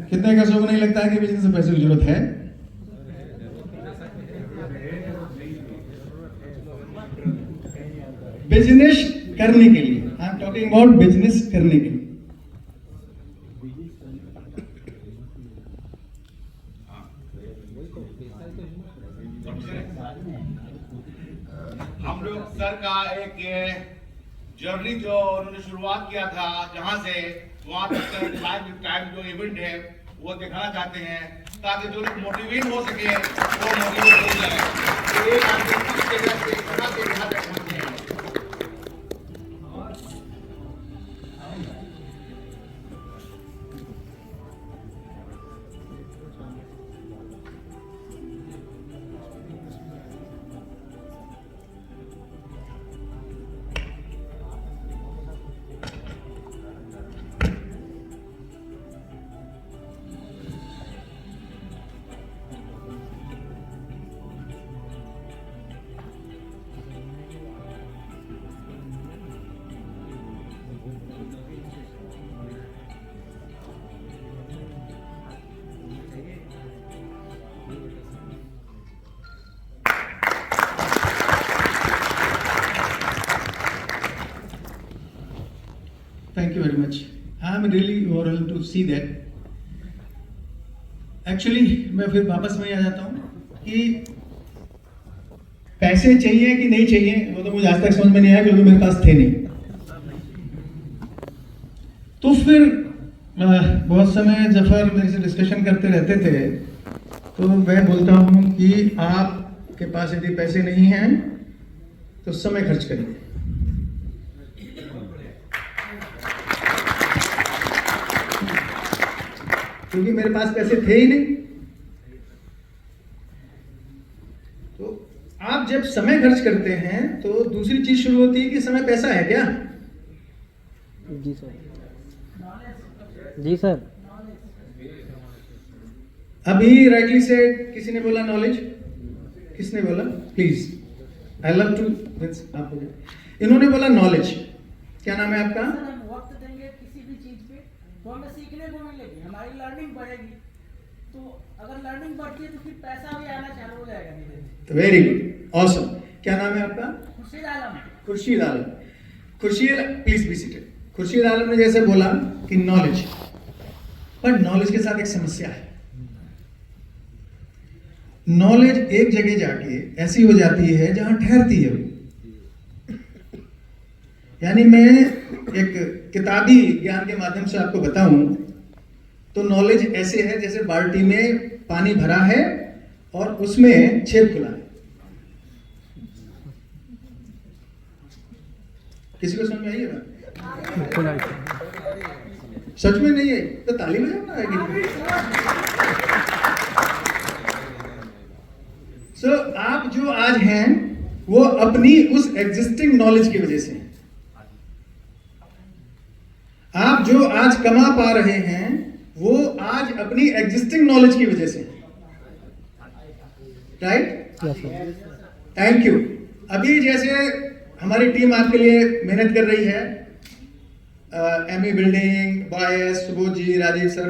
कितने कसों को नहीं लगता है कि बिजनेस में पैसे की जरूरत है? बिजनेस करने के लिए, I am talking about business करने के लिए। हम लोग सर का एक जर्नी जो उन्होंने शुरुआत किया था जहां से वहां तक लाइफ टाइम जो इवेंट है वो दिखाना चाहते हैं, ताकि जो लोग मोटिवेट हो सके वो मोटिवेट हो जाए। एक आदमी किस जगह से कहां से कहां तक पहुंचे हैं। Thank you very much. I am really overwhelmed to see that. Actually, मैं फिर वापस में आ जाता हूँ कि पैसे चाहिए कि नहीं चाहिए, वो तो मुझे आज तक समझ में नहीं आया क्योंकि मेरे पास थे नहीं। तो फिर बहुत समय जफर मेरे से डिस्कशन करते रहते थे, तो मैं बोलता हूँ कि आपके पास यदि पैसे नहीं हैं तो समय खर्च करिए। क्योंकि मेरे पास पैसे थे ही नहीं। तो आप जब समय खर्च करते हैं तो दूसरी चीज शुरू होती है कि समय पैसा है क्या? जी सर, जी सर। अभी राइटली से किसी ने बोला नॉलेज, किसने बोला? प्लीज, आई लव टू, आप बोले, इन्होंने बोला नॉलेज। क्या नाम है आपका? वक्त देंगे किसी भी चीज पे तो हमें सीखने को मिलेगी, हमारी लर्निंग बढ़ेगी। तो अगर लर्निंग बढ़ती है तो फिर पैसा भी आना चालू हो जाएगा। Very good, awesome. क्या नाम है आपका? Khurshid Alam. Khurshid Alam. Khurshid, please be seated. Khurshid Alam ने जैसे बोला कि नॉलेज, पर नॉलेज के साथ एक समस्या है। नॉलेज एक जगह जाके ऐसी हो जाती है जहां ठहरती है। यानी मैं एक किताबी ज्ञान के माध्यम से आपको बताऊं तो नॉलेज ऐसे है जैसे बाल्टी में पानी भरा है और उसमें छेद खुला है। किसी को समझ में आई है बात? सच में नहीं है तो ताली बजाओ ना आएगी। सो आप जो आज हैं वो अपनी उस एग्जिस्टिंग नॉलेज की वजह से हैं। आप जो आज कमा पा रहे हैं वो आज अपनी एग्जिस्टिंग नॉलेज की वजह से, राइट? Thank you. अभी जैसे हमारी टीम आपके लिए मेहनत कर रही है, एमई बिल्डिंग, बॉयस, सुबोध जी, राजीव सर,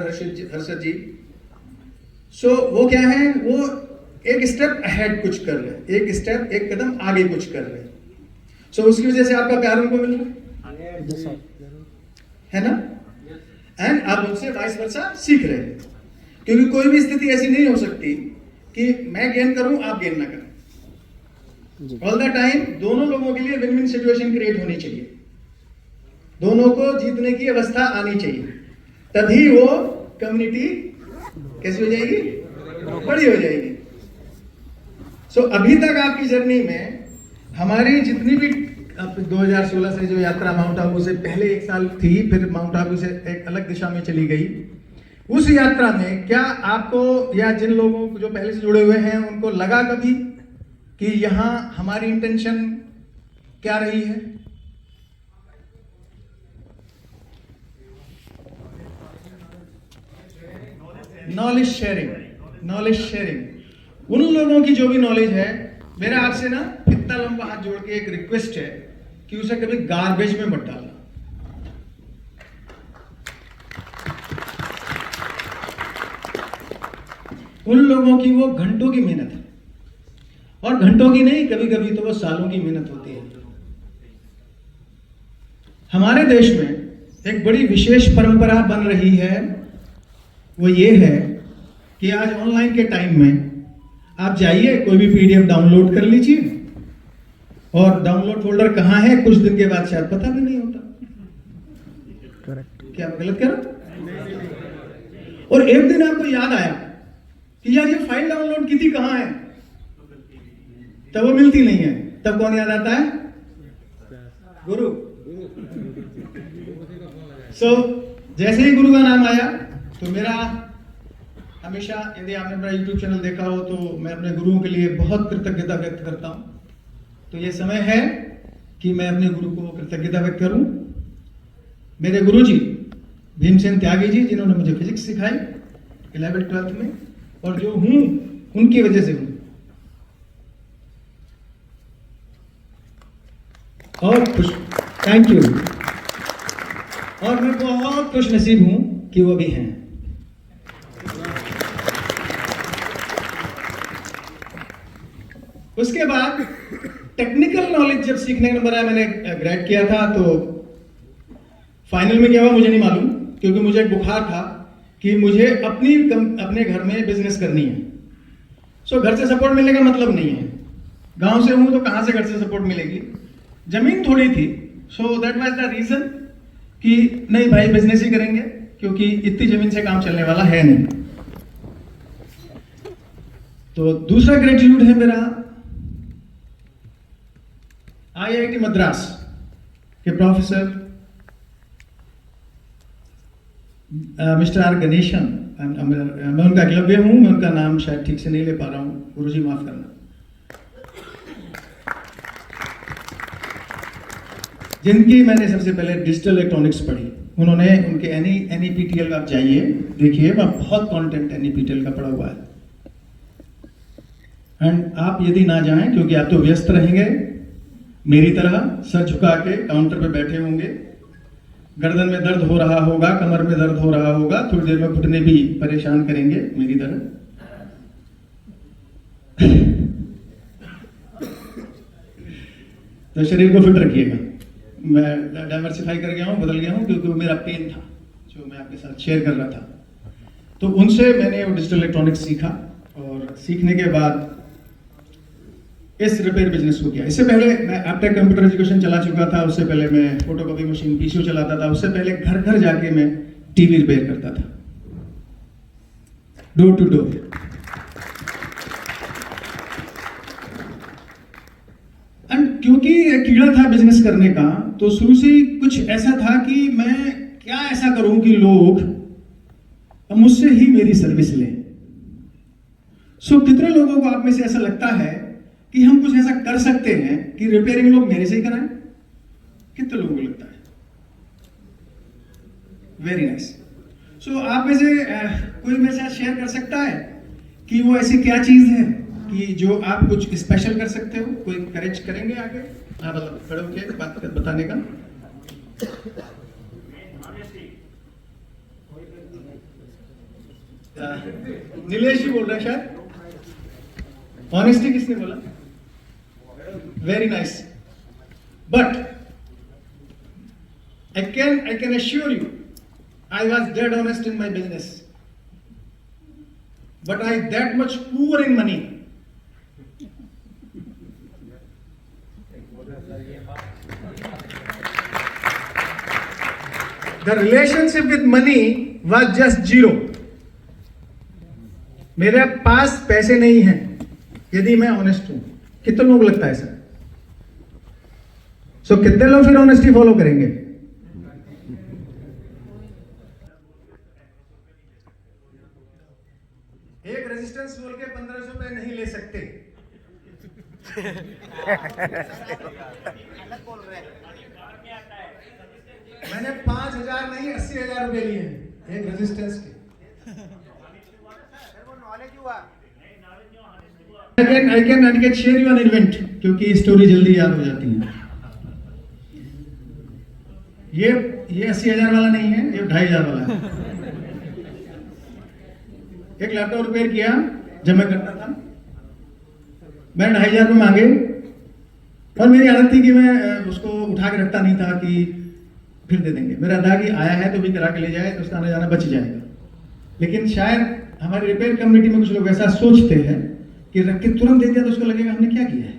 हर्षद जी। सो वो क्या है, वो एक स्टेप अहेड कुछ कर रहे हैं, एक स्टेप, एक कदम आगे कुछ कर रहे हैं। सो उसकी वजह से आपका प्यार उनको मिल रहा है ना, एंड आप उनसे वाइस वर्सा सीख रहे हैं। क्योंकि कोई भी स्थिति ऐसी नहीं हो सकती कि मैं गेन करूं आप गेन ना करें। ऑल द टाइम दोनों लोगों के लिए विन विन सिचुएशन क्रिएट होनी चाहिए, दोनों को जीतने की अवस्था आनी चाहिए, तभी वो कम्युनिटी कैसी हो जाएगी, बड़ी हो जाएगी। सो अभी तक आपकी जर्नी में हमारी जितनी भी 2016 से जो यात्रा माउंट आबू से पहले एक साल थी, फिर माउंट आबू से एक अलग दिशा में चली गई, उस यात्रा में क्या आपको या जिन लोगों को जो पहले से जुड़े हुए हैं उनको लगा कभी कि यहाँ हमारी इंटेंशन क्या रही है? Knowledge sharing, knowledge sharing. उन लोगों की जो भी नॉलेज है, मेरा आपसे ना इतना लंबा हाथ जोड़ के एक रिक्वेस्ट है कि उसे कभी गार्बेज में मत डालना। उन लोगों की वो घंटों की मेहनत है, और घंटों की नहीं, कभी कभी तो वो सालों की मेहनत होती है। हमारे देश में एक बड़ी विशेष परंपरा बन रही है, वो ये है कि आज ऑनलाइन के टाइम में आप जाइए, कोई भी पीडीएफ डाउनलोड कर लीजिए, और डाउनलोड फोल्डर कहाँ है कुछ दिन के बाद शायद पता भी नहीं होता। क्या मैं गलत कह रहा हूं? और एक दिन आपको याद आया कि यार ये फाइल डाउनलोड की थी, कहाँ है, तब वो मिलती नहीं है। तब कौन याद आता है? गुरु। जैसे ही गुरु का नाम आया तो मेरा हमेशा, यदि आपने मेरा YouTube चैनल देखा हो तो मैं अपने गुरुओं के लिए बहुत कृतज्ञता व्यक्त करता हूं। तो ये समय है कि मैं अपने गुरु को कृतज्ञता व्यक्त करूं। मेरे गुरु जी भीमसेन त्यागी जी, जिन्होंने मुझे फिजिक्स सिखाई 11th-12th में, और जो हूं उनकी वजह से हूं। और खुश, थैंक यू। और मैं बहुत खुश नसीब हूं कि वो भी हैं। उसके बाद टेक्निकल नॉलेज जब सीखने का नंबर आया, मैंने ग्रेड किया था, तो फाइनल में क्या हुआ मुझे नहीं मालूम, क्योंकि मुझे एक बुखार था कि मुझे अपने घर में बिजनेस करनी है। सो घर से सपोर्ट मिलने का मतलब नहीं है, गांव से हूं तो कहां से घर से सपोर्ट मिलेगी, जमीन थोड़ी थी। So that was the reason कि नहीं भाई बिजनेस ही करेंगे, क्योंकि इतनी जमीन से काम चलने वाला है नहीं। तो दूसरा ग्रेजुएट है मेरा IIT मद्रास के प्रोफेसर मिस्टर आर गणेशन। मैं उनका एकलव्य हूं, मैं उनका नाम शायद ठीक से नहीं ले पा रहा हूं, गुरुजी माफ करना। जिनकी मैंने सबसे पहले डिजिटल इलेक्ट्रॉनिक्स पढ़ी, उन्होंने उनके NPTEL आप जाइए देखिए, वह बहुत कंटेंट NPTEL का पढ़ा हुआ है। एंड आप यदि ना जाएं, क्योंकि आप तो व्यस्त रहेंगे मेरी तरह, सर झुका के काउंटर पे बैठे होंगे, गर्दन में दर्द हो रहा होगा, कमर में दर्द हो रहा होगा, थोड़ी देर में घुटने भी परेशान करेंगे मेरी तरह। तो शरीर को फिट रखिएगा। मैं डाइवर्सिफाई कर गया हूँ, बदल गया हूँ, क्योंकि वो मेरा पेन था जो मैं आपके साथ शेयर कर रहा था। तो उनसे मैंने वो डिजिटल इलेक्ट्रॉनिक्स सीखा, और सीखने के बाद इस रिपेयर बिजनेस को किया। इससे पहले मैं एप्टेक कंप्यूटर एजुकेशन चला चुका था, उससे पहले मैं फोटोकॉपी मशीन PCO चलाता था, उससे पहले घर घर जाके मैं टीवी रिपेयर करता था, डोर टू डोर। एंड क्योंकि कीड़ा था बिजनेस करने का, तो शुरू से ही कुछ ऐसा था कि मैं क्या ऐसा करूं कि लोग मुझसे ही मेरी सर्विस लें। सो कितने लोगों को आप में से ऐसा लगता है कि हम कुछ ऐसा कर सकते हैं कि रिपेयरिंग लोग मेरे से ही कराएं? कितने लोगों को लगता है? Very nice. सो आप में से कोई मेरे साथ शेयर कर सकता है कि वो ऐसी क्या चीज है कि जो आप कुछ स्पेशल कर सकते हो? कोई करेज करेंगे आगे आप खड़े होके बात बताने का? नीलेश जी बोल रहे हैं शायद। ऑनेस्टी किसने बोला? Very nice. But I can assure you, I was dead honest in my business, but I that much poor in money. The relationship with money was just zero. मेरे पास पैसे नहीं हैं, यदि मैं ऑनेस्ट हूं। कितने लोगों को लगता है सर? सो कितने लोग फिर ऑनेस्टी फॉलो करेंगे? एक रेजिस्टेंस बोल के 1500 रुपए नहीं ले सकते। मैंने 5000 नहीं 80,000 रुपए लिए हैं एक रेजिस्टेंस के। I can share you an event, क्योंकि स्टोरी जल्दी याद हो जाती है। ये 80,000 वाला नहीं है, ये 2,500 वाला है। एक लैपटॉप रिपेयर किया जब मैं करता था, मैंने 2,500 रुपये मांगे और मेरी आदत थी कि मैं उसको उठा के रखता नहीं था कि फिर दे देंगे। मेरा था कि आया है तो भी करा के ले जाए तो उसका आना जाना बच जाएगा। लेकिन शायद हमारी रिपेयर कम्युनिटी में कुछ लोग ऐसा सोचते हैं कि रख के तुरंत दे दिया तो उसको लगेगा हमने क्या किया है।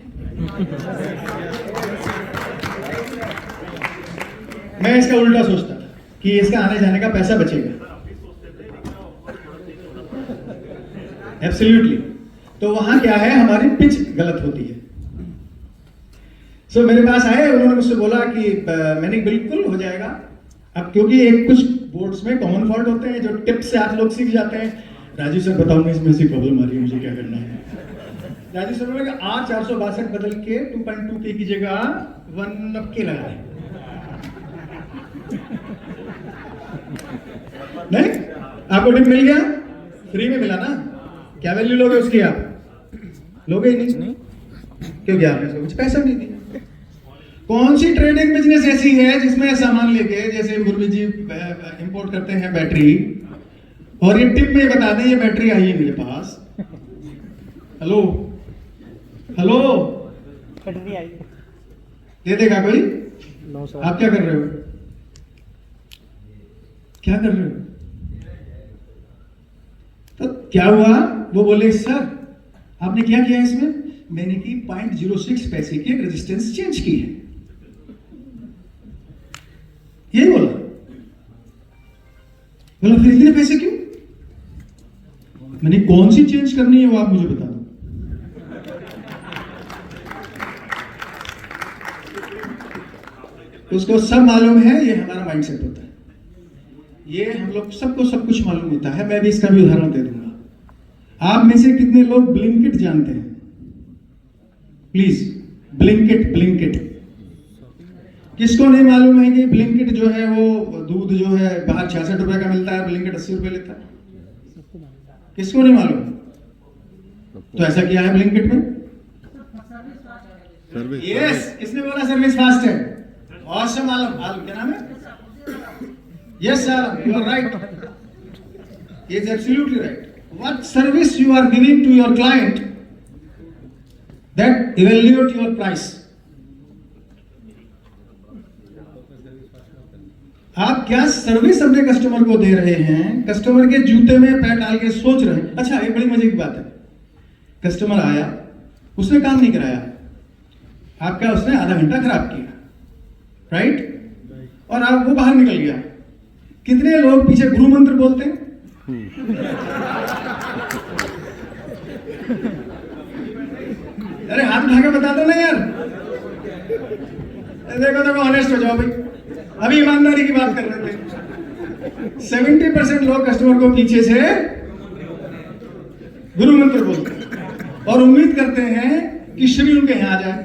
मैं इसका उल्टा सोचता था कि इसका आने जाने का पैसा बचेगा। एब्सोल्युटली। तो वहां क्या है, हमारी पिच गलत होती है। सो मेरे पास आए, उन्होंने मुझसे बोला कि मैंने बिल्कुल हो जाएगा। अब क्योंकि एक कुछ बोर्ड्स में कॉमन फॉल्ट होते हैं जो टिप्स से आप लोग सीख जाते हैं। राजीव सर बताओ ना, इसमें ऐसी प्रॉब्लम आ रही है, मुझे क्या करना है। राजीव सर बोले R462 बदल के 2.2K की जगह 1K लगा दें। नहीं, आपको टिप मिल गया, फ्री में मिला ना, क्या वैल्यू लोगे उसकी? आप लोगे ही नहीं, क्योंकि आपने कुछ पैसा नहीं दिया। कौन सी ट्रेडिंग बिजनेस ऐसी है जिसमें सामान लेके, जैसे मुरली जी इंपोर्ट करते हैं बैटरी, और ये टिप में बता दें ये बैटरी आई है मेरे पास। हेलो हेलो, बैटरी आई दे देगा कोई? No sir. आप क्या कर रहे हो? क्या कर रहे हो? तो क्या हुआ? वो बोले सर आपने क्या किया इसमें? मैंने की 0.06 पैसे की रेजिस्टेंस चेंज की है। यही बोला। बोला फिर इतने पैसे क्यों? मैंने कौन सी चेंज करनी है वो आप मुझे बता दो। उसको सब मालूम है, ये हमारा माइंडसेट होता है। ये हम लोग सबको सब कुछ मालूम होता है। मैं भी इसका भी उदाहरण दे दूंगा। आप में से कितने लोग ब्लिंकिट जानते हैं? प्लीज, ब्लिंकिट ब्लिंकिट किसको नहीं मालूम है कि ब्लिंकिट जो है वो दूध जो है बाहर 66 रुपए का मिलता है, ब्लिंकिट 80 रुपए लेता है। किसको नहीं मालूम? तो ऐसा क्या है ब्लिंकिट में? यस, किसने बोला सर्विस फास्ट है? ऑसम मालूम, मालूम क्या नाम है? Yes, sir, you are right. He is absolutely right. What service you are giving to your client, that evaluate your price. आप क्या सर्विस अपने कस्टमर को दे रहे हैं? कस्टमर के जूते में पैर डाल के सोच रहे हैं। अच्छा, एक बड़ी मजे की बात है, कस्टमर आया, उसने काम नहीं कराया, आपका उसने आधा घंटा खराब किया, राइट? और आप वो बाहर निकल गया। कितने लोग पीछे गुरु मंत्र बोलते हैं? अरे हाथ उठा के बता दो ना यार। देखो ऑनेस्ट हो जाओ भाई, अभी ईमानदारी की बात कर रहे थे। 70% लोग कस्टमर को पीछे से गुरु मंत्र बोलते हैं और उम्मीद करते हैं कि श्री उनके यहां आ जाए,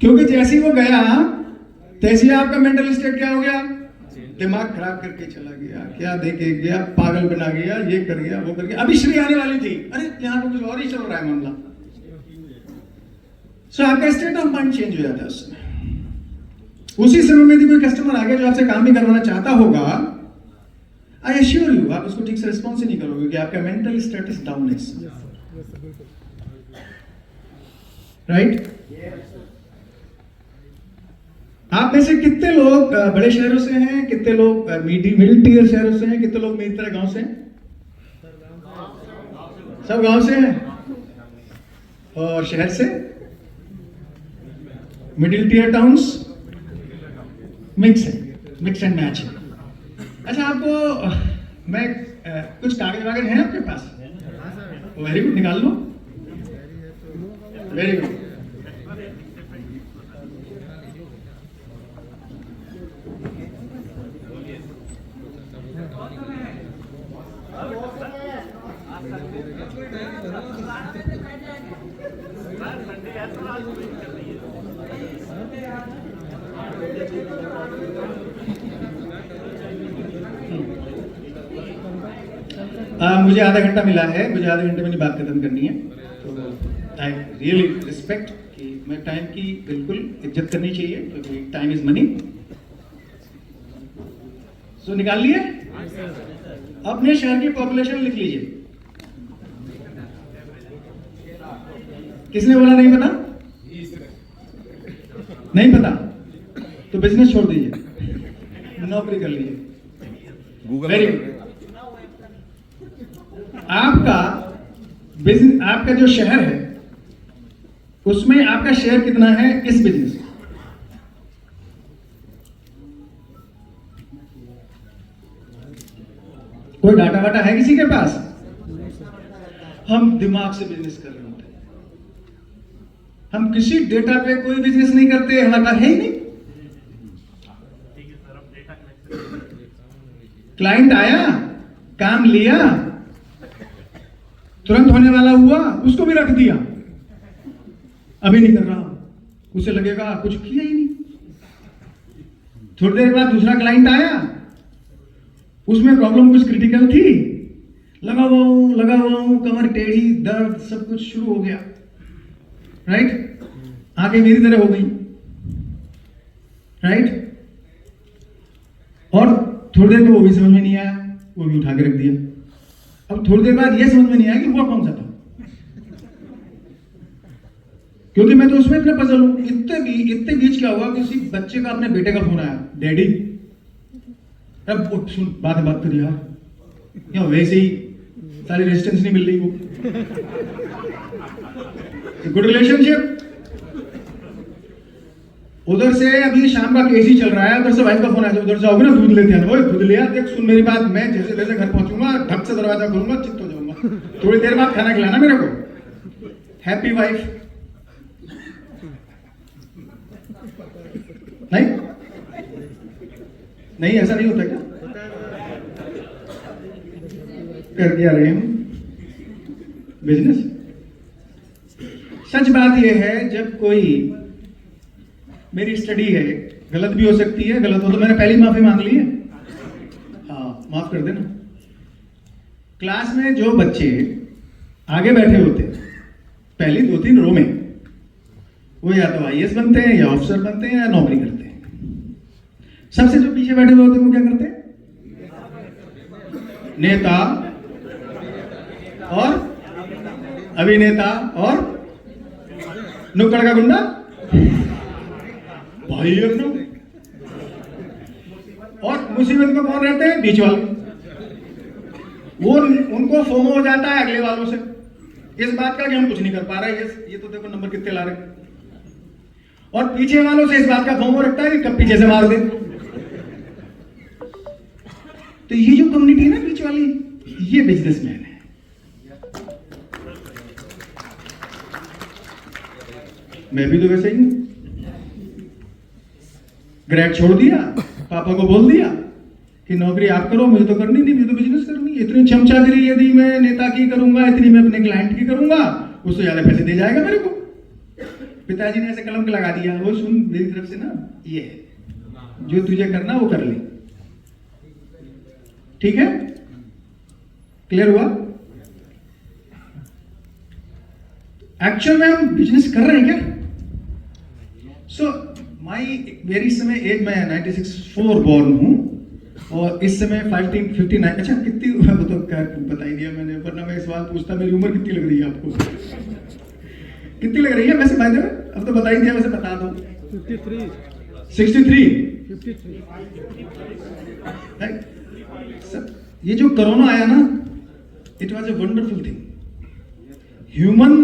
क्योंकि जैसे ही वो गया तैसे आपका मेंटल स्टेट क्या हो गया? दिमाग खराब करके चला गया, क्या देखे गया, पागल बना गया, ये कर गया, वो कर गया। अभी श्री आने वाली थी, अरे यहाँ तो कुछ और ही चल रहा है मामला। सो आपका स्टेट ऑफ माइंड चेंज हो जाता है उसमें। उसी समय में यदि कोई कस्टमर आ गया जो आपसे काम नहीं करवाना चाहता होगा, आई एश्योर यू आप उसको ठीक से रिस्पॉन्स ही नहीं करोगे, क्योंकि आपका मेंटल स्टेटस डाउन है। राइट? आप में से कितने लोग बड़े शहरों से हैं, कितने लोग मिडिल टीयर शहरों से हैं, कितने लोग मेरी तरह गांव से हैं? सब गांव से हैं। और शहर से? मिडिल टीयर टाउन्स मिक्स है, मिक्स एंड मैच है। अच्छा, आपको मैं कुछ कागज वागज हैं आपके पास? वेरी गुड, निकाल लो। Very good. मुझे आधा घंटा मिला है, मुझे आधे घंटे में नहीं बात खत्म करनी है। तो आई रियली रिस्पेक्ट कि मैं टाइम की बिल्कुल इज्जत करनी चाहिए, क्योंकि टाइम इज मनी। सो निकाल लिए? अपने शहर की पॉपुलेशन लिख लीजिए। किसने बोला नहीं पता? नहीं पता तो बिजनेस छोड़ दीजिए, नौकरी कर लीजिए। Google very good. आपका बिजनेस, आपका जो शहर है उसमें आपका शेयर कितना है इस बिजनेस में? कोई डाटा वाटा है किसी के पास? हम दिमाग से बिजनेस कर रहे होते हैं, हम किसी डेटा पे कोई बिजनेस नहीं करते, हमारे पास है ही नहीं। क्लाइंट आया, काम लिया, तुरंत होने वाला हुआ, उसको भी रख दिया, अभी नहीं कर रहा, उसे लगेगा कुछ किया ही नहीं। थोड़ी देर बाद दूसरा क्लाइंट आया, उसमें प्रॉब्लम कुछ क्रिटिकल थी, लगा हुआ हूं, कमर टेढ़ी, दर्द, सब कुछ शुरू हो गया, राइट? आगे मेरी तरह हो गई, राइट? और थोड़ी देर में वो भी समझ में नहीं आया, वो भी उठा के रख दिया। अब थोड़ी देर बाद ये समझ में नहीं आया कि हुआ कौन सा था, क्योंकि मैं तो उसमें इतना पजल हूं। इतने बीच क्या हुआ, किसी बच्चे का, अपने बेटे का फोन आया, डैडी अब सुन, बात करिए यार, या वैसे ही सारी रेजिस्टेंस नहीं मिल रही, वो गुड रिलेशनशिप। उधर से अभी शाम का केस ही चल रहा है, उधर से वाइफ का फोन आया, उधर से आओगे ना दूध लेते हैं, वो दूध लिया, देख सुन मेरी बात, मैं जैसे जैसे घर पहुंचूंगा ढक से दरवाजा खोलूंगा, चित्त हो जाऊंगा, थोड़ी देर बाद खाना खिलाना मेरे को। Happy wife. नहीं ऐसा नहीं होता क्या? कर क्या रहे हम बिजनेस? सच बात यह है, जब कोई, मेरी स्टडी है, गलत भी हो सकती है, गलत हो तो मैंने पहले ही माफी मांग ली है, हाँ माफ कर देना। क्लास में जो बच्चे आगे बैठे होते पहली 2-3 रो में, वो या तो आईएएस बनते हैं, या ऑफिसर बनते हैं, या नौकरी करते हैं। सबसे जो पीछे बैठे हुए होते हैं वो क्या करते हैं? नेता और अभिनेता और नुक्कड़ का गुंडा भाई अपना। और मुसीबत में कौन रहते हैं? बीच वाले। वो उनको फोमो हो जाता है अगले वालों से, इस बात का कि हम कुछ नहीं कर पा रहे, ये तो देखो नंबर कितने ला रहे। और पीछे वालों से इस बात का फोमो रखता है कि कब पीछे से मार दे। तो ये जो कम्युनिटी है ना बीच वाली, ये बिजनेसमैन है। मैं भी तो वैसे ही हूं। ग्रेड छोड़ दिया, पापा को बोल दिया कि नौकरी आप करो, मुझे तो करनी नहीं, मुझे तो बिजनेस करनी है। इतनी चमचागिरी यदि मैं नेता की करूंगा, इतनी मैं अपने क्लाइंट की करूंगा, उससे ज्यादा पैसे दे जाएगा मेरे को। पिताजी ने ऐसे कलम के लगा दिया, वो सुन मेरी तरफ से ना, ये है जो तुझे करना वो कर ले, ठीक है? क्लियर हुआ? एक्चुअल में हम बिजनेस कर रहे हैं क्या? सो मेरी समय एज, मैं 96 बोर्न हूं, और इस समय 59। अच्छा कितनी, वो तो बता ही दिया मैंने, वरना मैं सवाल पूछता मेरी उम्र कितनी लग रही है आपको? कितनी लग रही है वैसे? भाई अब तो बता ही दिया, वैसे बता दो। 63। ये जो कोरोना आया ना, it was a wonderful thing. Human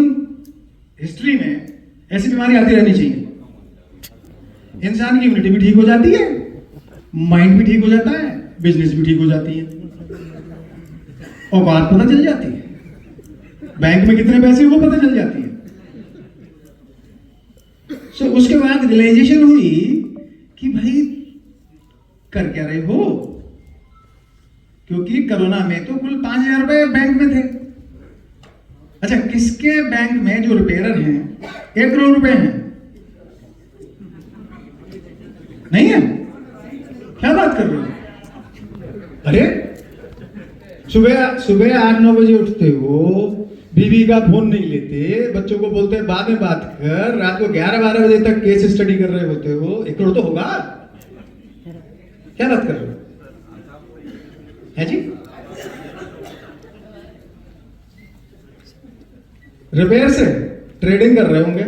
history में ऐसी बीमारी आती रहनी चाहिए। इंसान की इम्यूनिटी भी ठीक हो जाती है, माइंड भी ठीक हो जाता है, बिजनेस भी ठीक हो जाती है, और बात पता चल जाती है, बैंक में कितने पैसे वो पता चल जाती है। सो उसके बाद रियलाइजेशन हुई कि भाई कर क्या रहे हो, क्योंकि कोरोना में तो कुल 5,000 रुपए बैंक में थे। अच्छा, किसके बैंक में जो रिपेयरर हैं 1 करोड़ रुपए हैं? नहीं है? क्या बात कर रहे हो? अरे सुबह 8-9 बजे उठते हो, बीवी का फोन नहीं लेते, बच्चों को बोलते हैं बाद में बात कर, रात को 11-12 बजे तक केस स्टडी कर रहे होते हो, 1 करोड़ तो होगा। क्या बात कर रहे हो? है जी? रिपेयर से ट्रेडिंग कर रहे होंगे,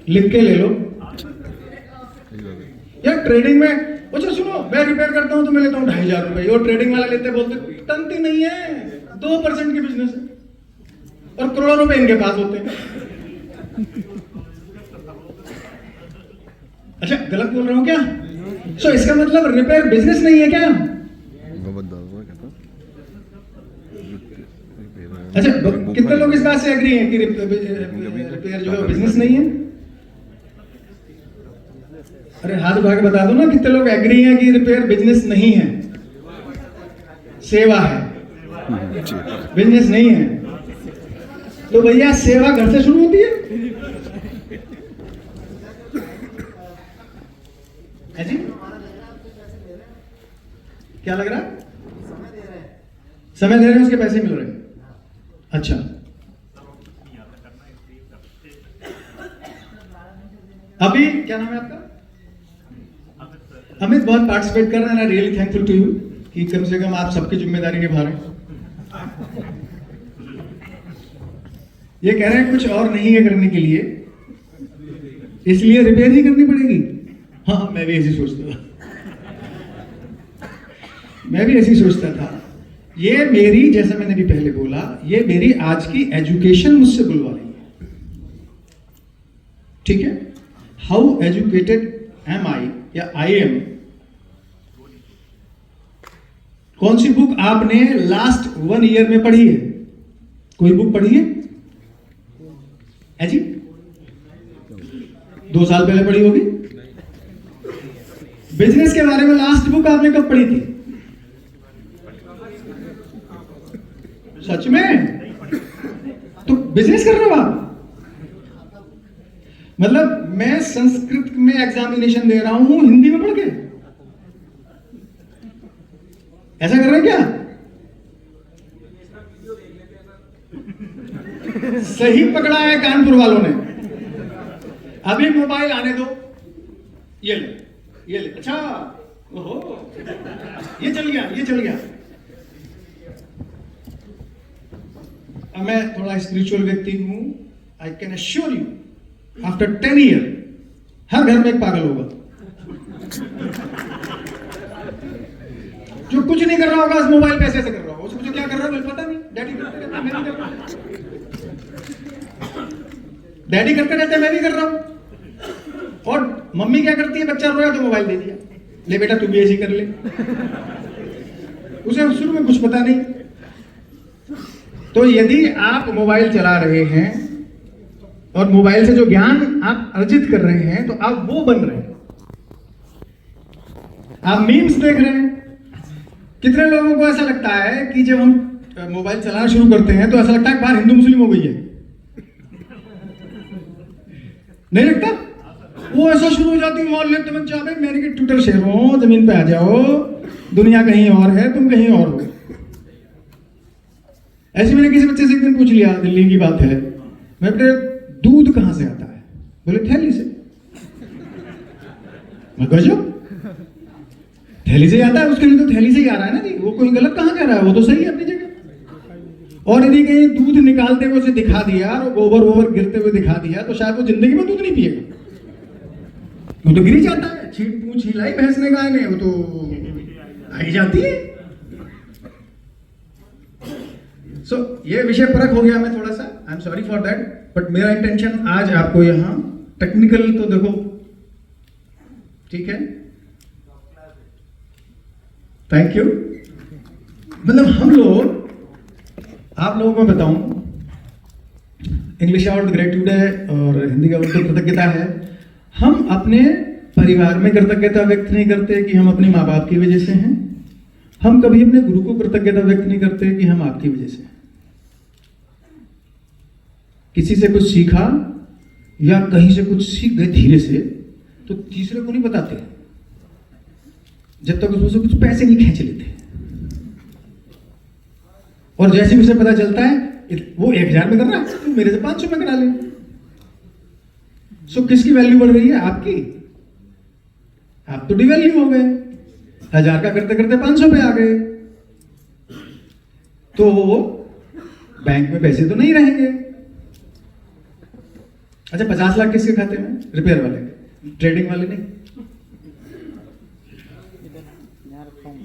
लिख के ले लो यार। ट्रेडिंग में अच्छा सुनो, मैं रिपेयर करता हूं तो मैं लेता हूं 2,500 रुपए, और ट्रेडिंग वाला लेते बोलते टनती नहीं है, 2% की बिजनेस है और करोड़ों रुपए इनके पास होते हैं। अच्छा गलत बोल रहा हूं क्या? सो इसका मतलब रिपेयर बिजनेस नहीं है क्या? अच्छा कितने लोग इस बात से एग्री हैं कि रिपेयर जो है बिजनेस नहीं है? अरे हाथ उठा के बता दो ना, कितने लोग एग्री हैं कि रिपेयर बिजनेस नहीं है, सेवा है, बिजनेस नहीं है। तो भैया सेवा घर से शुरू होती है जी? क्या लग रहा है? समय दे रहे हैं, उसके पैसे मिल रहे हैं। अच्छा अभी क्या नाम है आपका? अमित, बहुत पार्टिसिपेट कर रहे हैं, रियली थैंकफुल टू यू कि कम से कम आप सबकी जिम्मेदारी निभा रहे हैं। ये कह रहे हैं कुछ और नहीं है करने के लिए, इसलिए रिपेयर ही करनी पड़ेगी। हाँ मैं भी ऐसी सोचता था, मैं भी ऐसी सोचता था। ये मेरी, जैसा मैंने भी पहले बोला, ये मेरी आज की एजुकेशन मुझसे बुलवा रही है, ठीक है? हाउ एजुकेटेड एम आई या आई एम। कौन सी बुक आपने लास्ट 1 ईयर में पढ़ी है? कोई बुक पढ़ी है जी? 2 साल पहले पढ़ी होगी। बिजनेस के बारे में लास्ट बुक आपने कब पढ़ी थी? सच में? तो बिजनेस कर रहे हो आप? मतलब मैं संस्कृत में एग्जामिनेशन दे रहा हूं हिंदी में पढ़ के, ऐसा कर रहे हैं क्या? सही पकड़ा है कानपुर वालों ने। अभी मोबाइल आने दो, ये ले, ये ले। अच्छा ओहो, ये चल गया, ये चल गया। अब मैं थोड़ा स्पिरिचुअल व्यक्ति हूं। I can assure you after 10 year हर घर में एक पागल होगा जो कुछ नहीं कर रहा होगा, मोबाइल पे ऐसे कर रहा होगा। मुझे क्या कर रहा है मुझे पता नहीं, डैडी करते रहते मैं भी कर रहा हूं, डैडी करते रहते मैं भी कर रहा हूं। और मम्मी क्या करती है, बच्चा रोया तो मोबाइल दे दिया, ले बेटा तू भी ऐसे कर ले। उसे शुरू में कुछ पता नहीं। तो यदि आप मोबाइल चला रहे हैं और मोबाइल से जो ज्ञान आप अर्जित कर रहे हैं, तो आप वो बन रहे हैं। आप मीम्स देख रहे हैं। कितने लोगों को ऐसा लगता है कि जब हम मोबाइल चलाना शुरू करते हैं तो ऐसा लगता है कि बाहर हिंदू मुस्लिम हो गई है? नहीं लगता? वो ऐसा शुरू हो जाती है, मोहल्ले तुम चाहे मेरे के ट्विटर शेयर हो, जमीन पे आ जाओ, दुनिया कहीं और है, तुम कहीं और हो। ऐसे मैंने किसी बच्चे से एक दिन पूछ लिया, दिल्ली की बात है, मैं बेटे दूध कहां से आता है? बोले थैली से। मैं गजब, थैली से आता है? उसके लिए तो थैली से ही आ रहा है ना जी, वो कोई गलत कहां कह रहा है, वो तो सही है अपनी जगह। और यदि कहीं दूध निकालते हुए उसे दिखा दिया और गोबर वोबर गिरते हुए दिखा दिया तो शायद वो जिंदगी में दूध नहीं पिएगा, वो तो गिर ही जाता है। छींट पूछ हिलाई भैंस ने गाय ने, वो तो आ ही जाती है। सो ये विषय परख हो गया मैं थोड़ा सा, I am sorry for that, but मेरा इंटेंशन आज आपको यहाँ टेक्निकल तो देखो, ठीक है, थैंक यू। मतलब हम लोग, आप लोगों को बताऊं, इंग्लिश का वर्ड ग्रेटिट्यूड है और हिंदी का वर्ड कृतज्ञता है। हम अपने परिवार में कृतज्ञता व्यक्त नहीं करते कि हम अपने माँ बाप की वजह से हैं। हम कभी अपने गुरु को कृतज्ञता व्यक्त नहीं करते कि हम आपकी वजह से हैं। किसी से कुछ सीखा या कहीं से कुछ सीख गए धीरे से, तो तीसरे को नहीं बताते जब तक उसमें से कुछ पैसे नहीं खींच लेते। और जैसे भी उसे पता चलता है वो 1000 में कर रहा है, तो मेरे से 500 में करा ले। सो किसकी वैल्यू बढ़ रही है? आपकी। आप तो डिवैल्यू हो गए, 1000 का करते करते 500 पे आ गए। तो बैंक में पैसे तो नहीं रहेंगे। अच्छा 50 लाख किसके खाते में? रिपेयर वाले के, ट्रेडिंग वाले नहीं। यहाँ रखता हूँ।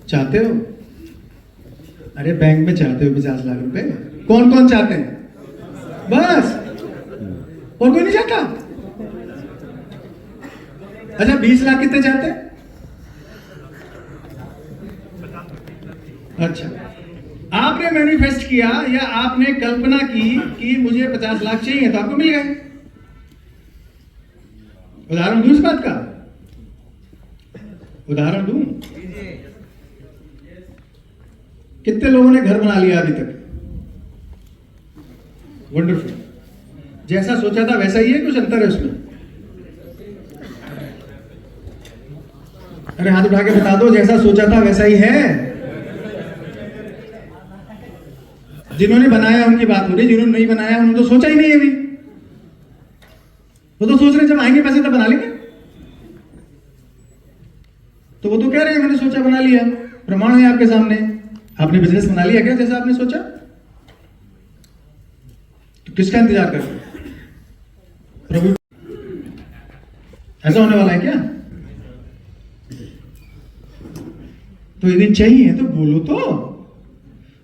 चाहते हो? अरे बैंक में चाहते हो 50 लाख रुपए? कौन कौन चाहते हैं? बस, और कोई नहीं चाहता? अच्छा 20 लाख कितने चाहते हैं? अच्छा, आपने मैनिफेस्ट किया या आपने कल्पना की कि मुझे 50 लाख चाहिए तो आपको मिल गए। उदाहरण दूं इस बात का? उदाहरण दूं? कितने लोगों ने घर बना लिया अभी तक? वंडरफुल। जैसा सोचा था वैसा ही है, कुछ अंतर है उसमें? अरे हाथ उठा के बता दो, जैसा सोचा था वैसा ही है? जिन्होंने बनाया उनकी बात हो रही, जिन्होंने नहीं बनाया उन्होंने तो सोचा ही नहीं अभी। वो तो सोच रहे जब आएंगे पैसे तब बना लेंगे। तो वो तो कह रहे हैं मैंने सोचा बना लिया, प्रमाण है आपके सामने। आपने बिजनेस बना लिया क्या जैसा आपने सोचा? तो किसका इंतजार कर रहे हो? प्रभु। ऐसा होने वाला है क्या? तो यदि चाहिए तो बोलो तो।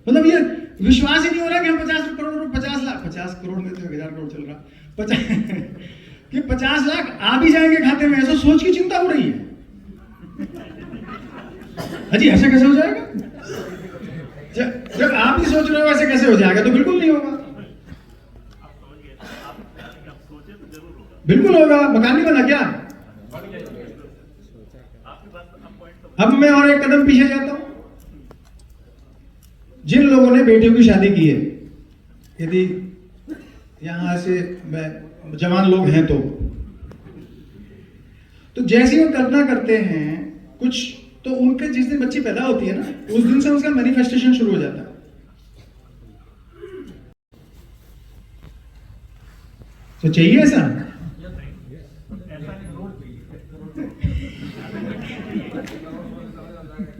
मतलब ये विश्वास ही नहीं हो रहा कि हम 50 करोड़ 50 लाख 50 करोड़ में तो 1000 करोड़ चल रहा 50 कि 50 लाख आ भी जाएंगे खाते में, ऐसा सोच की चिंता हो रही है। अजी ऐसा कैसे हो जाएगा? जब आप ही सोच रहे हो ऐसे कैसे हो जाएगा? तो बिल्कुल नहीं होगा। बिल्कुल होगा। मकान नहीं बना क्या? अब मैं और एक कदम पीछे जाता हूं। जिन लोगों ने बेटियों की शादी की है, यदि यहां से मैं जवान लोग हैं तो जैसी वो कल्पना करते हैं कुछ, तो उनके जिस दिन बच्ची पैदा होती है ना, उस दिन से उसका मैनिफेस्टेशन शुरू हो जाता है। तो चाहिए ऐसा?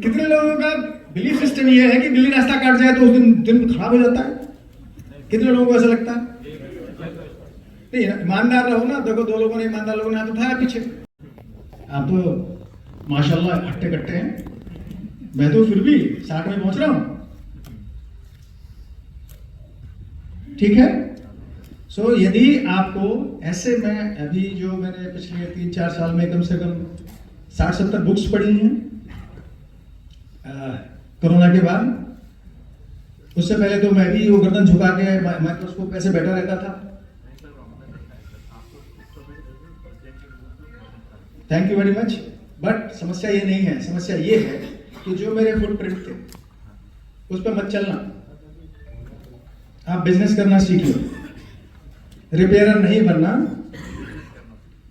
कितने लोगों का बिलीफ सिस्टम ये है कि बिल्ली रास्ता काट जाए तो उस दिन खराब हो जाता है? कितने लोगों को ऐसा लगता है? नहीं, ईमानदार रहो ना। देखो दो लोगों ने, ईमानदार लोगों ने हाथ उठाया पीछे। आप तो माशाल्लाह हट्टे कट्टे हैं, मैं तो फिर भी 60 में पहुंच रहा हूं। ठीक है। सो यदि आपको ऐसे, मैं अभी जो मैंने पिछले 3-4 साल में कम से कम 60-70 बुक्स पढ़ी हैं कोरोना के बाद। उससे पहले तो मैं भी वो गर्दन झुका के माइक्रोस्कोप पे ऐसे बैठा रहता था। Thank you very much. But समस्या ये नहीं है। समस्या ये है कि जो मेरे फुटप्रिंट थे उस पर मत चलना। आप बिजनेस करना सीख लो। रिपेयरर नहीं बनना,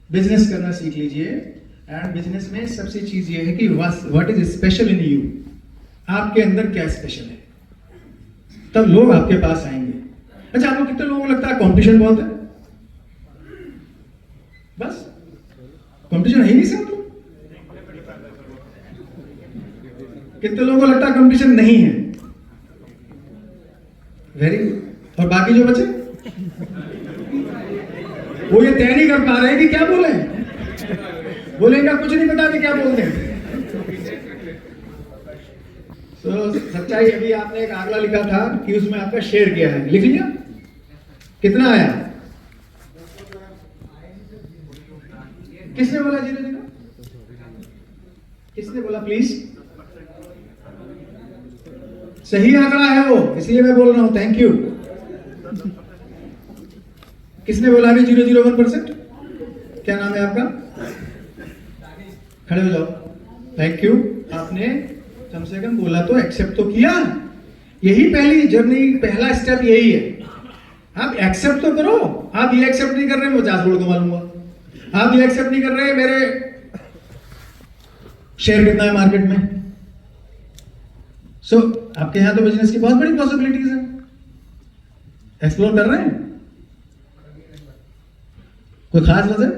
बिजनेस करना सीख लीजिए। एंड बिजनेस में सबसे चीज ये है कि what is special in you. आपके अंदर क्या स्पेशल है, तब लोग आपके पास आएंगे। अच्छा, आपको कितने लोगों को लगता है कंपटीशन बहुत है? बस कंपटीशन है ही नहीं सब। कितने लोगों को लगता है कंपटीशन नहीं है? Very good. और बाकी जो बचे वो ये तय नहीं कर पा रहे कि क्या बोले। बोलेंगे कुछ नहीं पता कि क्या बोलते हैं। तो सच्चाई, अभी आपने एक आंकड़ा लिखा था कि उसमें आपका शेयर किया है, लिख लिया? कितना आया? किसने बोला 0-0? किसने बोला प्लीज? सही आंकड़ा है वो, इसलिए मैं बोल रहा हूं। Thank you. किसने बोला अभी 0.01%? क्या नाम है आपका? खड़े हो जाओ। Thank you. आपने कम से कम बोला तो, एक्सेप्ट तो किया। यही पहली जर्नी, पहला स्टेप यही है। आप एक्सेप्ट तो करो। आप ये एक्सेप्ट नहीं कर रहे, मैं 50 लोगों को मालूंगा। आप ये एक्सेप्ट नहीं कर रहे मेरे शेयर कितना है मार्केट में। सो आपके यहां तो बिजनेस की बहुत बड़ी पॉसिबिलिटीज है। एक्सप्लोर कर रहे हैं? कोई खास वजह?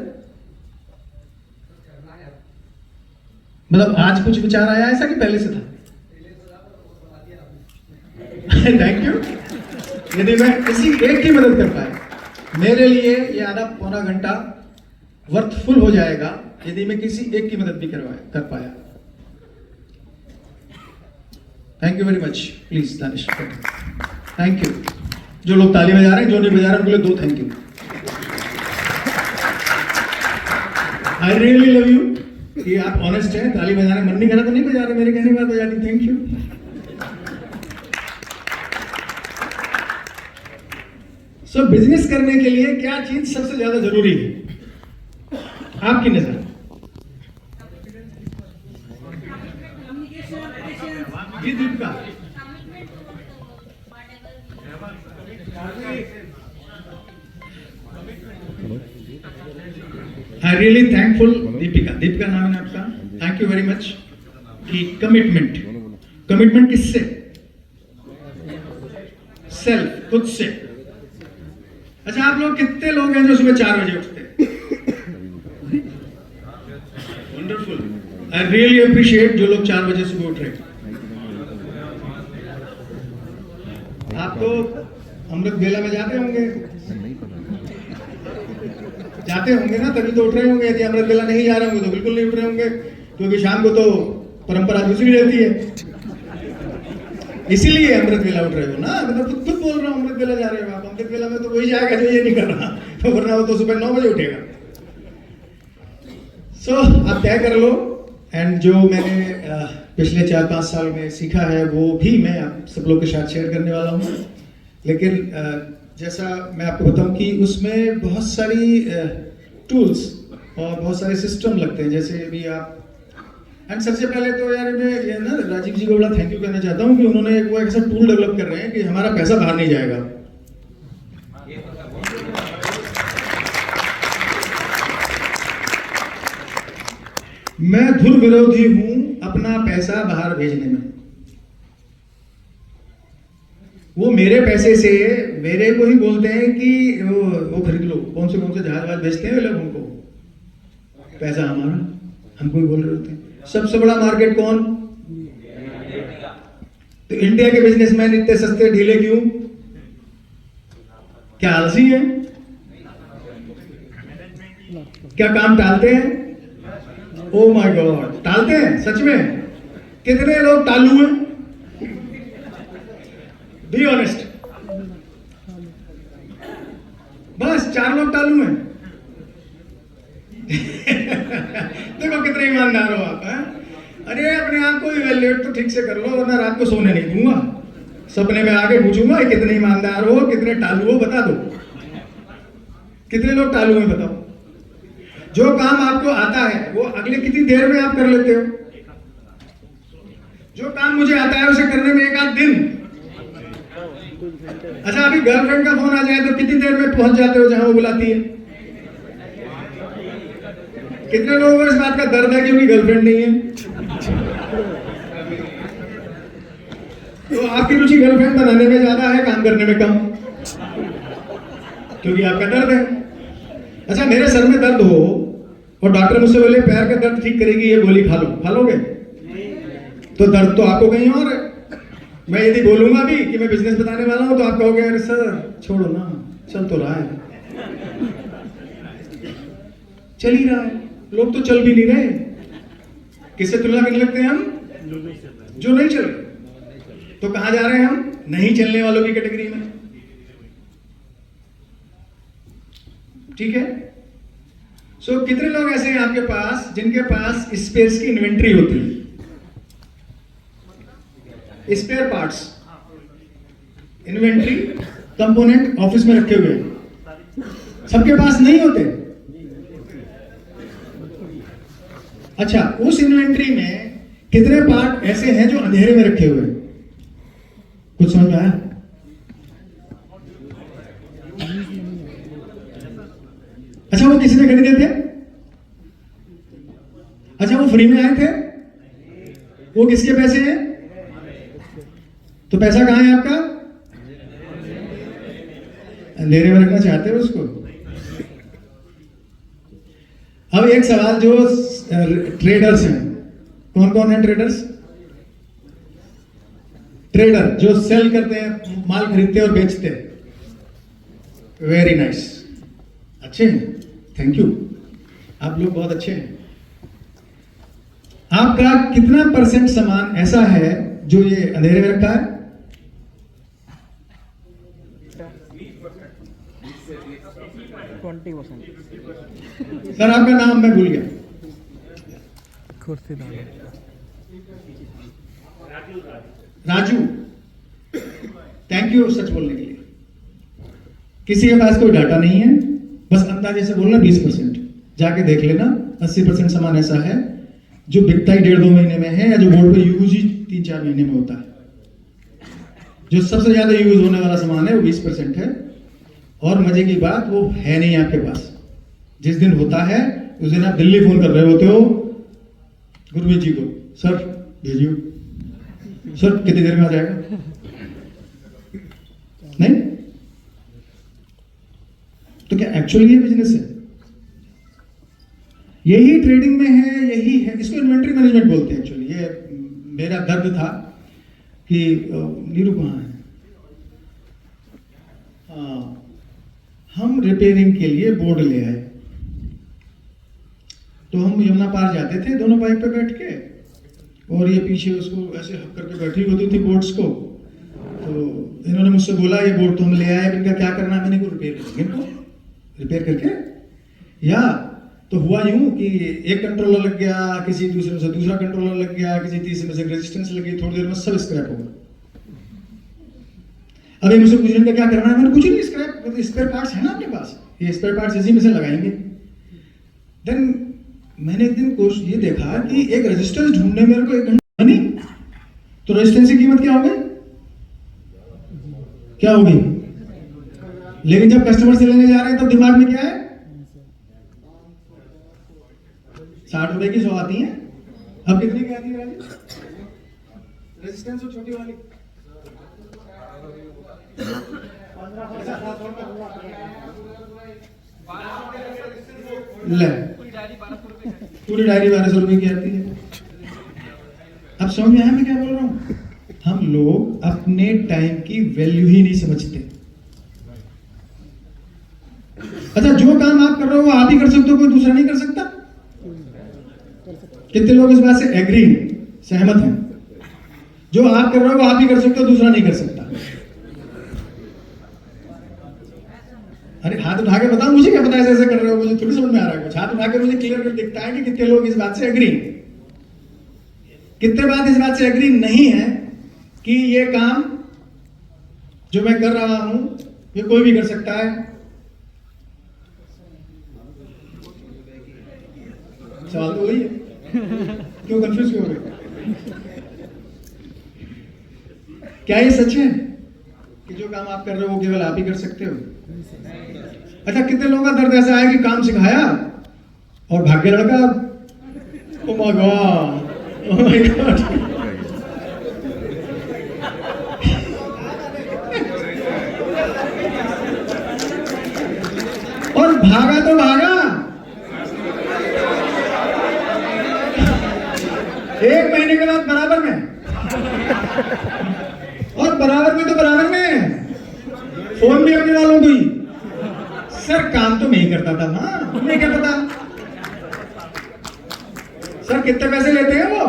मतलब आज कुछ विचार आया ऐसा कि पहले से था? Thank you. यदि मैं किसी एक की मदद कर पाया, मेरे लिए ये आधा पौना घंटा वर्थफुल हो जाएगा यदि मैं किसी एक की मदद भी कर पाया। Thank you very much. Please Danish, thank you. जो लोग ताली बजा रहे हैं, जो नहीं बजा रहे उनके लिए 2 thank you. I really love you कि आप ऑनेस्ट हैं। ताली बजाने मन नहीं करा तो नहीं बजा रहे, मेरे कहने के बाद बजा दी। Thank you. सो बिजनेस करने के लिए क्या चीज सबसे ज्यादा जरूरी है आपकी नजर? जी Deepika. I really thankful Deepika, Deepika नाम है आपका। थैंक यू वेरी मच कि कमिटमेंट किससे? सेल्फ, खुद से। अच्छा, आप लोग कितने लोग हैं जो सुबह 4 बजे उठते हैं? वंडरफुल। आई रियली अप्रिशिएट जो लोग 4 बजे सुबह उठ रहे हैं। आप तो अमृत बेला में जाते होंगे ना, तभी तो उठ रहे होंगे। यदि अमृत बेला नहीं जा रहे होंगे तो बिल्कुल नहीं उठ रहे होंगे, क्योंकि शाम को तो परंपरा दूसरी रहती है। इसीलिए अमृत बेला उठ रहे हो ना। मतलब खुद बोल रहा हूँ, अमृत बेला जा रहे हो आप। अमृत बेला में तो वही जाएगा जो ये नहीं कर रहा, तो वरना वो तो सुबह 9 बजे उठेगा। सो आप तय कर लो। एंड जो मैंने पिछले 4-5 साल में सीखा है वो भी मैं आप सब लोग के साथ शेयर करने वाला हूँ। लेकिन जैसा मैं आपको बताऊं कि उसमें बहुत सारी टूल्स और बहुत सारे सिस्टम लगते हैं। जैसे अभी आप, एंड सबसे पहले तो यार मैं ये ना राजीव जी को बड़ा थैंक यू कहना चाहता हूँ कि उन्होंने एक वो ऐसा टूल डेवलप कर रहे हैं कि हमारा पैसा बाहर नहीं जाएगा। मैं धुर विरोधी हूं अपना पैसा बाहर भेजने में। वो मेरे पैसे से मेरे को ही बोलते हैं कि वो खरीद लो। कौन से जहाज बेचते हैं लोग, उनको पैसा हमारा, हमको ही बोल रहे होते हैं। सबसे बड़ा मार्केट कौन? तो इंडिया के बिजनेसमैन इतने सस्ते ढीले क्यों? क्या आलसी है? क्या काम टालते हैं? ओ माय गॉड, टालते हैं सच में? कितने लोग टालू हैं? Be honest. बस 4 लोग टालू हैं। देखो कितने ईमानदार हो आप, हैं? अरे अपने आप को इवैल्यूएट तो ठीक से कर लो, वरना रात को सोने नहीं दूंगा। सपने में आके पूछूंगा कितने ईमानदार हो, कितने टालू हो, बता दो। कितने लोग टालू हैं बताओ? जो काम आपको आता है वो अगले कितनी देर में आप कर लेते हो? जो काम मुझे आता है उसे करने में 1 आध दिन। अच्छा, अभी गर्लफ्रेंड का फोन आ जाए तो कितनी देर में पहुंच जाते हो जहां वो बुलाती है? कितने लोगों को इस बात का दर्द है कि उनकी गर्लफ्रेंड नहीं है? तो आपकी रुचि गर्लफ्रेंड बनाने में ज्यादा है, काम करने में कम, क्योंकि आपका दर्द है। अच्छा, मेरे सर में दर्द हो और डॉक्टर मुझसे बोले पैर का दर्द ठीक करेगी ये गोली खा लो, खा लोगे? तो दर्द तो आपको कहीं और है। मैं यदि बोलूंगा भी कि मैं बिजनेस बताने वाला हूं तो आप कहोगे अरे सर छोड़ो ना, चल तो रहा है, चल ही रहा है। लोग तो चल भी नहीं रहे। किससे तुलना करने लगते हैं हम? जो नहीं चल रहे। तो कहां जा रहे हैं हम? नहीं चलने वालों की कैटेगरी में। ठीक है। सो कितने लोग ऐसे हैं आपके पास जिनके पास स्पेस की इन्वेंट्री होती है? Spare parts, inventory, component office में रखे हुए हैं। सबके पास नहीं होते। अच्छा, उस इन्वेंट्री में कितने पार्ट ऐसे हैं जो अंधेरे में रखे हुए हैं? कुछ समझ में आया? अच्छा, वो किसने खरीदे थे? अच्छा, वो फ्री में आए थे? वो किसके पैसे हैं? तो पैसा कहां है आपका? अंधेरे में रखना चाहते हो उसको? अब एक सवाल जो ट्रेडर्स हैं, कौन कौन है ट्रेडर्स? ट्रेडर जो सेल करते हैं, माल खरीदते हैं और बेचते हैं। वेरी नाइस, अच्छे हैं, थैंक यू, आप लोग बहुत अच्छे हैं। आपका कितना % सामान ऐसा है जो ये अंधेरे में रखा है? 20%। सर आपका नाम मैं भूल गया। राजू, थैंक यू सच बोलने के लिए। किसी के पास कोई डाटा नहीं है, बस अंदाजे से बोलना 20%, जाके देख लेना। 80% सामान ऐसा है जो बिकता ही 1.5-2 महीने में है, या जो बोर्ड पे यूज ही 3-4 महीने में होता है। जो सबसे ज्यादा यूज होने वाला सामान है वो 20% है। और मजे की बात, वो है नहीं आपके पास। जिस दिन होता है उस दिन आप दिल्ली फोन कर रहे होते हो गुरमीत जी को, सर भेजियो, सर कितनी देर में आ जाएगा? नहीं तो क्या एक्चुअली ये बिजनेस है? यही ट्रेडिंग में है, यही है, इसको इन्वेंट्री मैनेजमेंट बोलते हैं एक्चुअली। ये मेरा दर्द था कि नीरू कहाँ है? हम रिपेयरिंग के लिए बोर्ड ले आए, तो हम यमुना पार जाते थे दोनों बाइक पे बैठ के, और ये पीछे उसको ऐसे हक करके बैठी होती थी बोर्ड्स को। तो इन्होंने मुझसे बोला ये बोर्ड तो हम ले आए, इनका क्या करना है? मैंने को रिपेयर करेंगे, इनको रिपेयर करके। या तो हुआ यूं कि एक कंट्रोलर लग गया, किसी दूसरे से दूसरा कंट्रोलर लग गया, किसी तीसरे में से रेजिस्टेंस लगी, थोड़ी देर में सब स्क्रैप हो गया। अभी मुझसे पूछ रहे हैं क्या करना है? मैंने कुछ नहीं, स्क्रैप, मतलब स्पेयर पार्ट्स है ना आपके पास, ये स्पेयर पार्ट्स इसी में से लगाएंगे। देन मैंने एक दिन कोशिश ये देखा कि एक रेजिस्टेंस ढूंढने मेरे को 1 घंटा नहीं, तो रेजिस्टेंस की कीमत क्या हो गई? क्या होगी? लेकिन जब कस्टमर से लेने जा रहे हैं तब दिमाग में क्या है? 60 रुपए की 100 आती है। अब कितनी की आती है रेजिस्टेंस? वो छोटी वाली ले, पूरी डायरी 1200 रुपए की आती है। अब समझ में आया मैं क्या बोल रहा हूं? हम लोग अपने टाइम की वैल्यू ही नहीं समझते। अच्छा, जो काम आप कर रहे हो वो आप ही कर सकते हो, कोई दूसरा नहीं कर सकता? कितने लोग इस बात से एग्री हैं, सहमत हैं? जो आप कर रहे हो वो आप ही कर सकते हो, दूसरा नहीं कर सकता। अरे हाथ उठा के बताओ, मुझे क्या पता ऐसे ऐसे कर रहे हो, मुझे थोड़ी समझ में आ रहा है कुछ। हाथ उठा के मुझे क्लियर दिखता है कि कितने लोग इस बात से एग्री हैं। कितने बात इस बात से एग्री नहीं है कि ये काम जो मैं कर रहा हूं ये कोई भी कर सकता है? सवाल तो वही है, क्यों कंफ्यूज क्यों हो गए? क्या ये सच है कि जो काम आप कर रहे हो वो केवल आप ही कर सकते हो? अच्छा, कितने लोगों का दर्द ऐसा है कि काम सिखाया और भाग्य लड़का? Oh my God, oh my God. और भागा तो भागा, 1 महीने के बाद बराबर में, और बराबर में तो बराबर में फोन भी अपने वालों को ही, सर काम तो मैं ही करता था ना, तुम्हें क्या पता? सर कितने पैसे लेते हैं वो?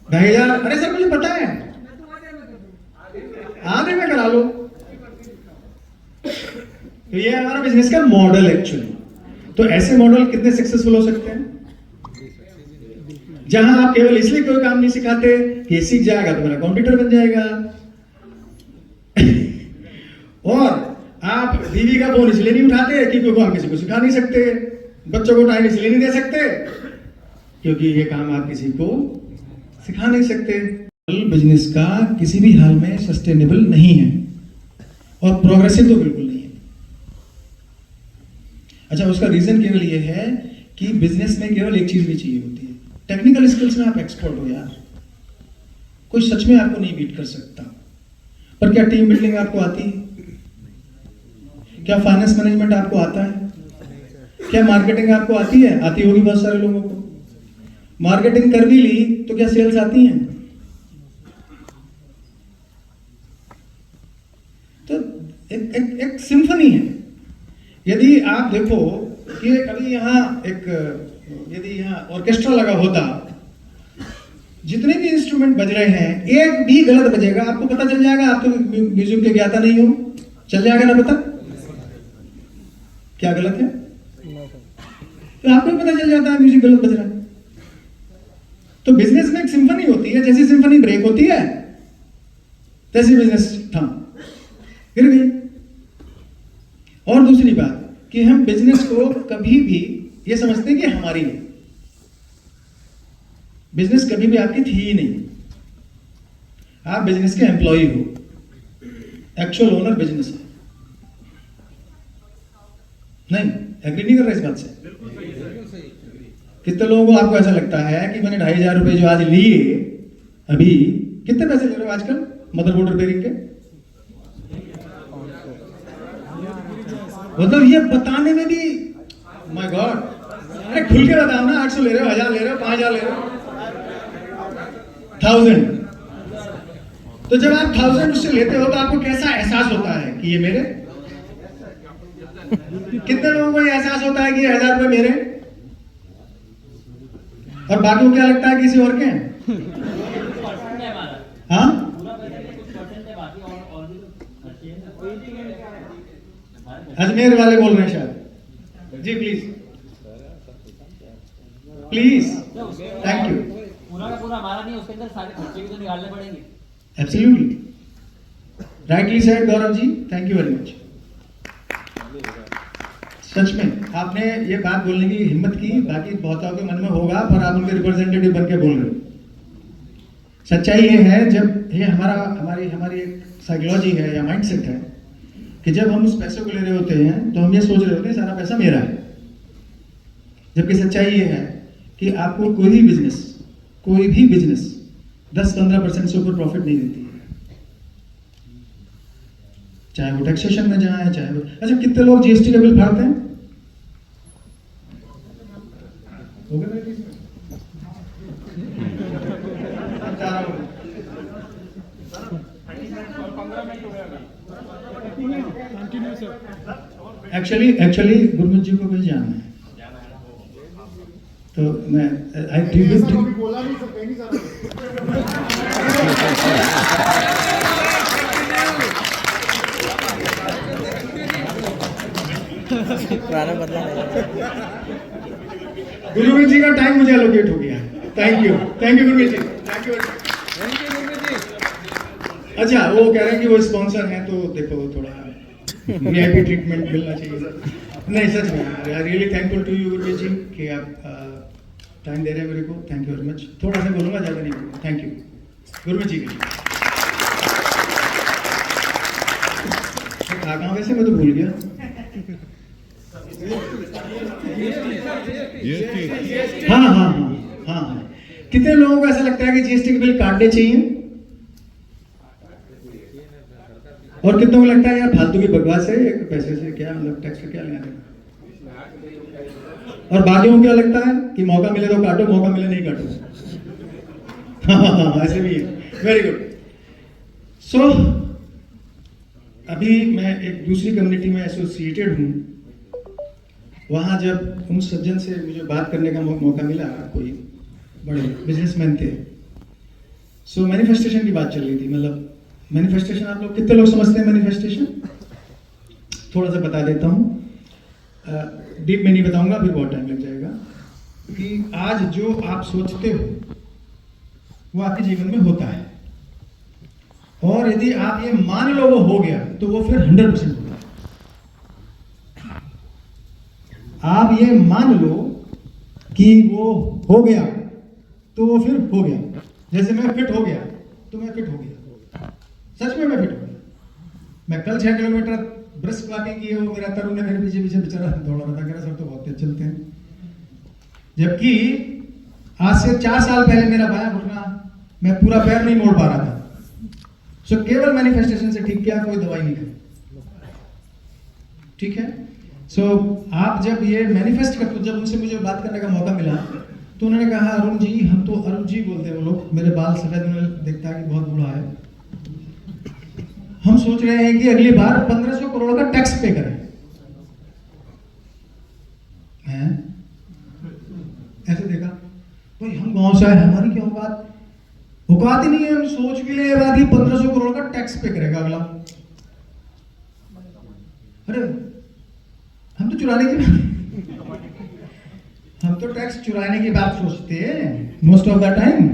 2,500। अरे सर मुझे पता है, आधे में करा लो। तो ये हमारा बिजनेस का मॉडल एक्चुअली। तो ऐसे मॉडल कितने सक्सेसफुल हो सकते हैं? जहां आप केवल इसलिए कोई काम नहीं सिखाते कि सीख जाएगा तो मेरा कंप्यूटर बन जाएगा, और आप बीवी का फोन इसलिए नहीं उठाते कि क्योंकि हम किसी को सिखा नहीं सकते, बच्चों को टाइम इसलिए नहीं दे सकते क्योंकि ये काम आप किसी को सिखा नहीं सकते। बिजनेस का किसी भी हाल में सस्टेनेबल नहीं है और प्रोग्रेसिव तो बिल्कुल नहीं है। अच्छा, उसका रीजन केवल ये है कि बिजनेस में केवल एक चीज भी चाहिए होती है, टेक्निकल स्किल्स में आप एक्सपर्ट हो यार, कोई सच में आपको नहीं बीट कर सकता। पर क्या टीम बिल्डिंग आपको आती है? क्या फाइनेंस मैनेजमेंट आपको आता है? क्या मार्केटिंग आपको आती है? आती होगी बहुत सारे लोगों को। मार्केटिंग कर भी ली तो क्या सेल्स आती हैं? तो एक सिम्फनी है। यदि आप देखो कि अभी यहाँ यदि यहाँ ऑर्केस्ट्रा लगा होता, जितने भी इंस्ट्रूमेंट बज रहे हैं, एक भी गलत बजेगा आपको पता चल जाएगा। आप तो म्यूजिक के ज्ञाता नहीं हो, चल जाएगा ना पता क्या गलत है, तो आपको भी पता चल जाता है म्यूजिक गलत बज रहा है। तो बिजनेस में एक सिम्फनी होती है, जैसी सिम्फनी ब्रेक होती है तैसी बिजनेस थम गिर गई। और दूसरी बात कि हम बिजनेस को कभी भी ये समझते हैं कि हमारी है। बिजनेस कभी भी आपकी थी ही नहीं। आप बिजनेस के एम्प्लॉय हो, एक्चुअल ओनर बिजनेस है। नहीं, एग्री नहीं कर रहे इस बात से? कितने लोगों को आपको ऐसा लगता है कि मैंने 2,500 रुपए जो आज लिए, अभी कितने पैसे ले रहे हो आजकल मदरबोर्ड रिपेयरिंग के? मतलब ये बताने में भी माय गॉड, अरे खुल के बताओ ना, 800 ले रहे हो, 1000 ले रहे हो, 5000 ले रहे हो, 1000। तो जब आप 1000 उससे लेते हो तो आपको कैसा एहसास होता है कि ये मेरे? कितने लोगों को ये एहसास होता है कि 1000 रुपए मेरे, और बाकी को क्या लगता है किसी और के हैं? हाँ, अजमेर वाले बोल रहे हैं शायद। जी प्लीज प्लीज, थैंक यू। पूरा का पूरा हमारा नहीं, उसके अंदर सारे खर्चे भी तो निकालने पड़ेंगे। Absolutely rightly said Gaurav ji, thank you very much. सच में आपने ये बात बोलने की हिम्मत की, बाकी बहुतों के मन में होगा पर आप उनके रिप्रेजेंटेटिव बन के बोल रहे हो। सच्चाई ये है, जब ये हमारी एक साइकोलॉजी है या माइंडसेट है कि जब हम उस पैसे को ले रहे होते हैं तो हम ये सोच रहे होते हैं सारा पैसा मेरा है। जबकि सच्चाई ये है कि आपको कोई भी बिजनेस 10-15% से ऊपर प्रॉफिट नहीं देती है, चाहे वो टैक्सेशन में जाए, चाहे वो। अच्छा, कितने लोग जीएसटी का बिल फाड़ते हैं? हो गया एक्चुअली गुरमीत जी को भी जाना है, तो मैं बोला नहीं सब कहीं नहीं पुराना बदला गुरमीत जी का टाइम मुझे एलोकेट हो गया। Thank you Gurmeet ji, thank you. अच्छा, वो कह रहे हैं कि वो स्पॉन्सर हैं, तो देखो थोड़ा वीआईपी ट्रीटमेंट मिलना चाहिए। नहीं, सच में I really thankful to you Gurmeet ji कि आप टाइम दे रहे हैं मेरे को। Thank you very much. थोड़ा सा बोलूँगा, ज़्यादा नहीं बोलूँगा। थैंक यू गुरमीत जी के लिए। कहाँ वैसे मैं तो भूल गया। हाँ। कितने लोगों को ऐसा लगता है कि जीएसटी के बिल काटने चाहिए, और कितनों को लगता है यार फालतू की बकवास है, पैसे से क्या मतलब, टैक्स से क्या लेना देना। और बाकियों को क्या लगता है कि मौका मिले तो काटो, मौका मिले नहीं काटो। हाँ, ऐसे भी है। Very good. सो अभी मैं एक दूसरी कम्युनिटी में एसोसिएटेड हूँ। वहाँ जब उन सज्जन से मुझे बात करने का मौका मिला, कोई बड़े बिजनेसमैन थे, सो मैनिफेस्टेशन की बात चल रही थी। मतलब मैनिफेस्टेशन, आप लोग कितने लोग समझते हैं मैनिफेस्टेशन? थोड़ा सा बता देता हूँ, डीप में नहीं बताऊंगा, फिर बहुत टाइम लग जाएगा। कि आज जो आप सोचते हो वो आपके जीवन में होता है, और यदि आप ये मान लो वो हो गया, तो वो फिर 100% होगा। आप ये मान लो कि वो हो गया, तो वो फिर हो गया। जैसे मैं फिट हो गया, तो मैं फिट हो गया, सच में मैं फिट हो गया। मैं कल 6 किलोमीटर ब्रिस्क वॉकिंग की है, वो मेरा तरुण ने मेरे पीछे बेचारा दौड़ा रहा था, कह रहा सर तो बहुत तेज चलते हैं। जबकि आज से 4 साल पहले मेरा बायां घुटना, मैं पूरा पैर नहीं मोड़ पा रहा था। सो केवल मैनिफेस्टेशन से ठीक किया, कोई दवाई नहीं करी। ठीक है। सो आप जब ये मैनिफेस्ट करते हो, जब उनसे मुझे बात करने का मौका मिला, तो उन्होंने कहा अरुण जी, हम तो अरुण जी बोलते हैं वो लोग, मेरे बाल सफेद, उन्हें देखता है कि बहुत बूढ़ा है। हम सोच रहे हैं कि अगली बार 1500 करोड़ का टैक्स पे करें, हैं? ऐसे देखा भाई हम गांव से आए, हमारी क्या औकात ही नहीं है, हम सोच भी ले बात ही 1500 करोड़ का टैक्स पे करेगा अगला। अरे हम तो चुराने की हम तो टैक्स चुराने की बात सोचते हैं मोस्ट ऑफ द टाइम।